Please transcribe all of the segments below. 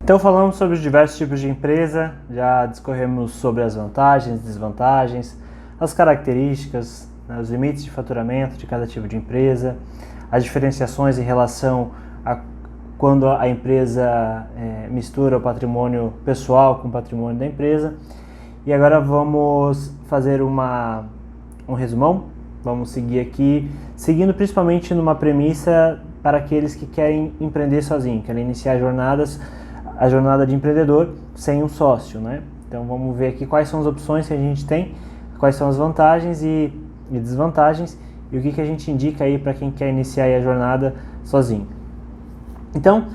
Então falamos sobre os diversos tipos de empresa, já discorremos sobre as vantagens, desvantagens, as características, né, os limites de faturamento de cada tipo de empresa, as diferenciações em relação a quando a empresa mistura o patrimônio pessoal com o patrimônio da empresa. E agora vamos fazer um resumão. Vamos seguir aqui, seguindo principalmente numa premissa para aqueles que querem empreender sozinho, querem iniciar a jornada de empreendedor sem um sócio, né? Então vamos ver aqui quais são as opções que a gente tem, quais são as vantagens e desvantagens e o que a gente indica aí para quem quer iniciar aí a jornada sozinho. Então,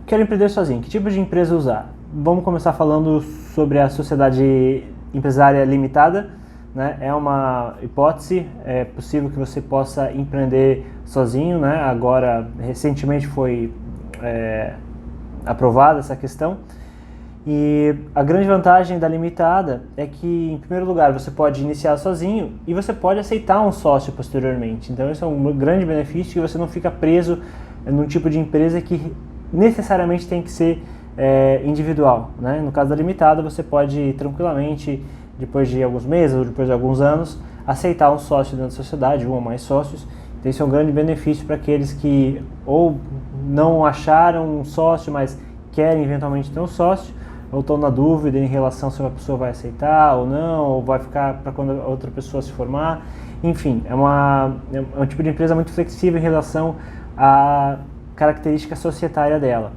quero empreender sozinho, que tipo de empresa usar? Vamos começar falando sobre a sociedade empresária limitada, né? É uma hipótese, é possível que você possa empreender sozinho, né? Agora, recentemente foi aprovada essa questão. E a grande vantagem da limitada é que, em primeiro lugar, você pode iniciar sozinho e você pode aceitar um sócio posteriormente. Então, isso é um grande benefício, que você não fica preso num tipo de empresa que necessariamente tem que ser individual, né? No caso da limitada, você pode tranquilamente, depois de alguns meses ou depois de alguns anos, aceitar um sócio dentro da sociedade, um ou mais sócios. Então, isso é um grande benefício para aqueles que ou não acharam um sócio, mas querem eventualmente ter um sócio, ou estão na dúvida em relação se uma pessoa vai aceitar ou não, ou vai ficar para quando a outra pessoa se formar. Enfim, é um tipo de empresa muito flexível em relação à característica societária dela.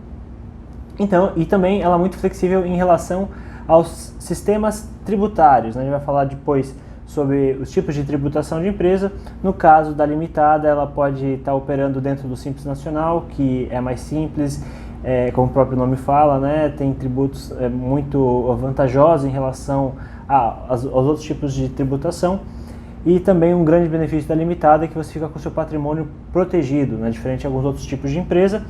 Então, e também ela é muito flexível em relação aos sistemas tributários, né? A gente vai falar depois sobre os tipos de tributação de empresa. No caso da limitada, ela pode estar operando dentro do Simples Nacional, que é mais simples, como o próprio nome fala, né? Tem tributos muito vantajosos em relação aos outros tipos de tributação. E também um grande benefício da limitada é que você fica com o seu patrimônio protegido, né? Diferente de alguns outros tipos de empresa.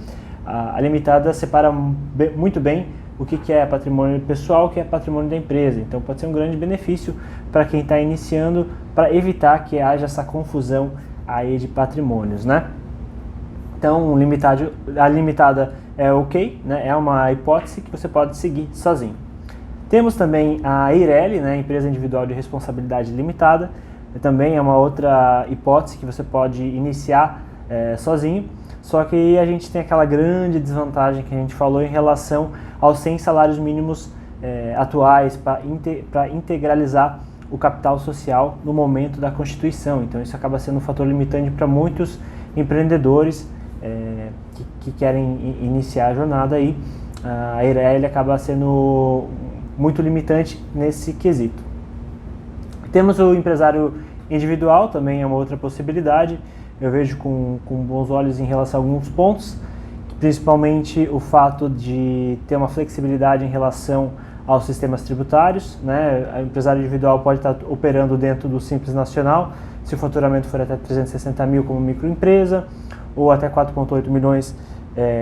A limitada separa muito bem o que é patrimônio pessoal, o que é patrimônio da empresa. Então pode ser um grande benefício para quem está iniciando, para evitar que haja essa confusão aí de patrimônios, né? Então a limitada é ok, né? É uma hipótese que você pode seguir sozinho. Temos também a EIRELI, né? Empresa Individual de Responsabilidade Limitada. Também é uma outra hipótese que você pode iniciar sozinho. Só que a gente tem aquela grande desvantagem que a gente falou em relação aos 100 salários mínimos atuais para integralizar o capital social no momento da Constituição. Então isso acaba sendo um fator limitante para muitos empreendedores que querem iniciar a jornada aí. A EIRELI acaba sendo muito limitante nesse quesito. Temos o empresário individual, também é uma outra possibilidade. Eu vejo com bons olhos em relação a alguns pontos, principalmente o fato de ter uma flexibilidade em relação aos sistemas tributários, né? O empresário individual pode estar operando dentro do Simples Nacional, se o faturamento for até 360 mil como microempresa, ou até 4,8 milhões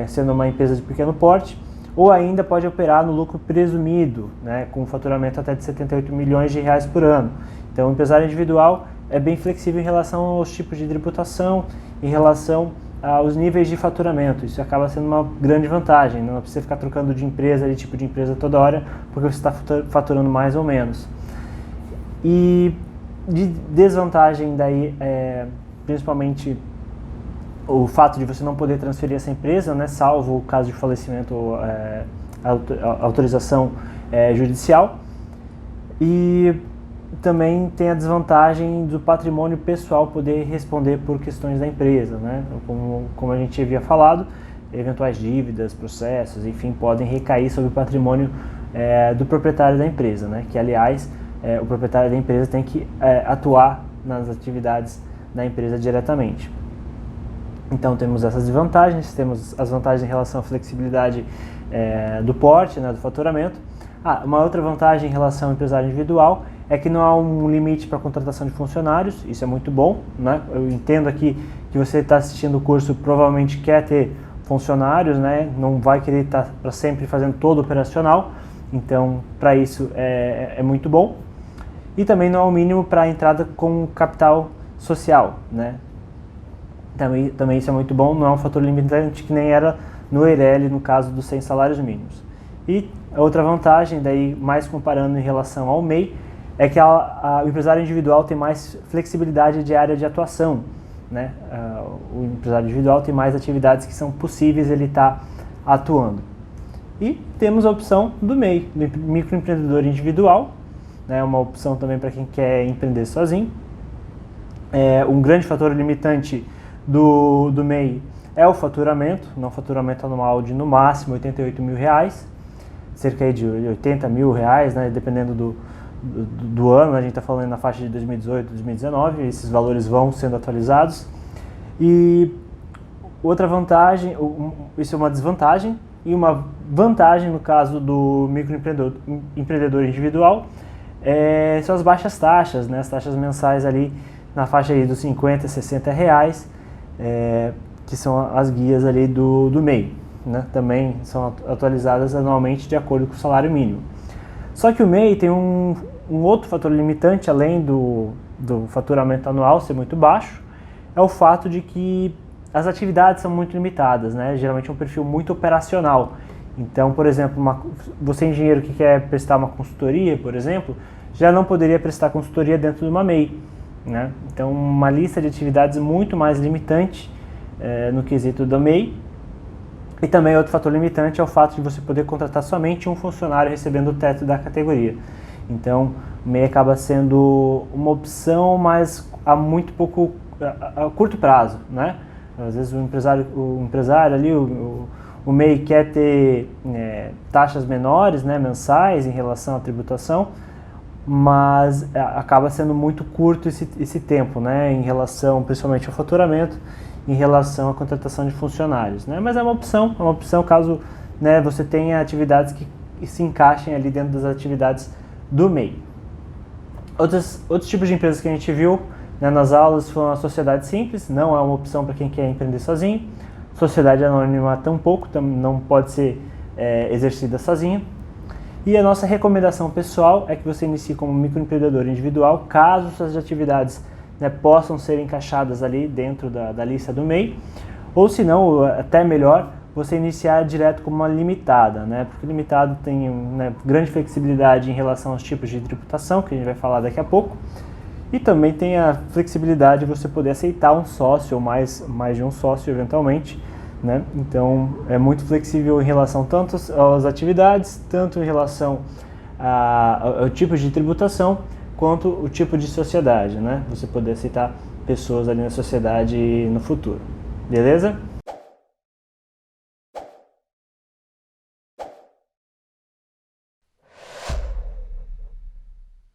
sendo uma empresa de pequeno porte, ou ainda pode operar no lucro presumido, né? Com um faturamento até de 78 milhões de reais por ano. Então o empresário individual é bem flexível em relação aos tipos de tributação, em relação aos níveis de faturamento. Isso acaba sendo uma grande vantagem, não precisa ficar trocando de empresa, de tipo de empresa toda hora, porque você está faturando mais ou menos. E de desvantagem daí, principalmente o fato de você não poder transferir essa empresa, né, salvo o caso de falecimento ou autorização judicial. E também tem a desvantagem do patrimônio pessoal poder responder por questões da empresa, né? Como a gente havia falado, eventuais dívidas, processos, enfim, podem recair sobre o patrimônio do proprietário da empresa, né? Que, aliás, o proprietário da empresa tem que atuar nas atividades da empresa diretamente. Então temos essas desvantagens, temos as vantagens em relação à flexibilidade do porte, né, do faturamento. Uma outra vantagem em relação ao empresário individual é que não há um limite para a contratação de funcionários, isso é muito bom, né? Eu entendo aqui que você está assistindo o curso, provavelmente quer ter funcionários, né? Não vai querer estar para sempre fazendo todo operacional, então para isso é muito bom. E também não há um mínimo para a entrada com capital social, né? Também isso é muito bom, não é um fator limitante que nem era no EIRELI, no caso dos 100 salários mínimos. E a outra vantagem, daí mais comparando em relação ao MEI, é que o empresário individual tem mais flexibilidade de área de atuação, né? O empresário individual tem mais atividades que são possíveis ele estar atuando. E temos a opção do MEI, do microempreendedor individual, né? Uma opção também para quem quer empreender sozinho. Um grande fator limitante do MEI é o faturamento, um faturamento anual de no máximo R$88 mil, cerca de R$80 mil, né? Dependendo do ano, a gente está falando na faixa de 2018, 2019, esses valores vão sendo atualizados. E outra vantagem, isso é uma desvantagem, e uma vantagem no caso do microempreendedor individual são as baixas taxas, né? As taxas mensais ali na faixa aí dos R$50, R$60, que são as guias ali do MEI, né? Também são atualizadas anualmente de acordo com o salário mínimo. Só que o MEI tem um outro fator limitante, além do faturamento anual ser muito baixo, é o fato de que as atividades são muito limitadas, né? Geralmente é um perfil muito operacional. Então, por exemplo, você engenheiro que quer prestar uma consultoria, por exemplo, já não poderia prestar consultoria dentro de uma MEI, né? Então, uma lista de atividades muito mais limitante no quesito do MEI. E também outro fator limitante é o fato de você poder contratar somente um funcionário recebendo o teto da categoria. Então, o MEI acaba sendo uma opção, mas a curto prazo, né? Às vezes o empresário ali, o MEI quer ter taxas menores, né, mensais em relação à tributação, mas acaba sendo muito curto esse tempo, né, em relação principalmente ao faturamento, em relação à contratação de funcionários, né? Mas é uma opção caso, né, você tenha atividades que se encaixem ali dentro das atividades do MEI. Outros tipos de empresas que a gente viu, né, nas aulas foram a sociedade simples, não é uma opção para quem quer empreender sozinho. Sociedade anônima tampouco, não pode ser exercida sozinho. E a nossa recomendação pessoal é que você inicie como microempreendedor individual, caso suas atividades, né, possam ser encaixadas ali dentro da lista do MEI, ou se não, até melhor, você iniciar direto como uma limitada, né, porque limitada tem, né, grande flexibilidade em relação aos tipos de tributação, que a gente vai falar daqui a pouco, e também tem a flexibilidade de você poder aceitar um sócio ou mais de um sócio eventualmente, né? Então é muito flexível em relação tanto às atividades, tanto em relação ao tipo de tributação, quanto o tipo de sociedade, né? Você poder aceitar pessoas ali na sociedade no futuro, beleza?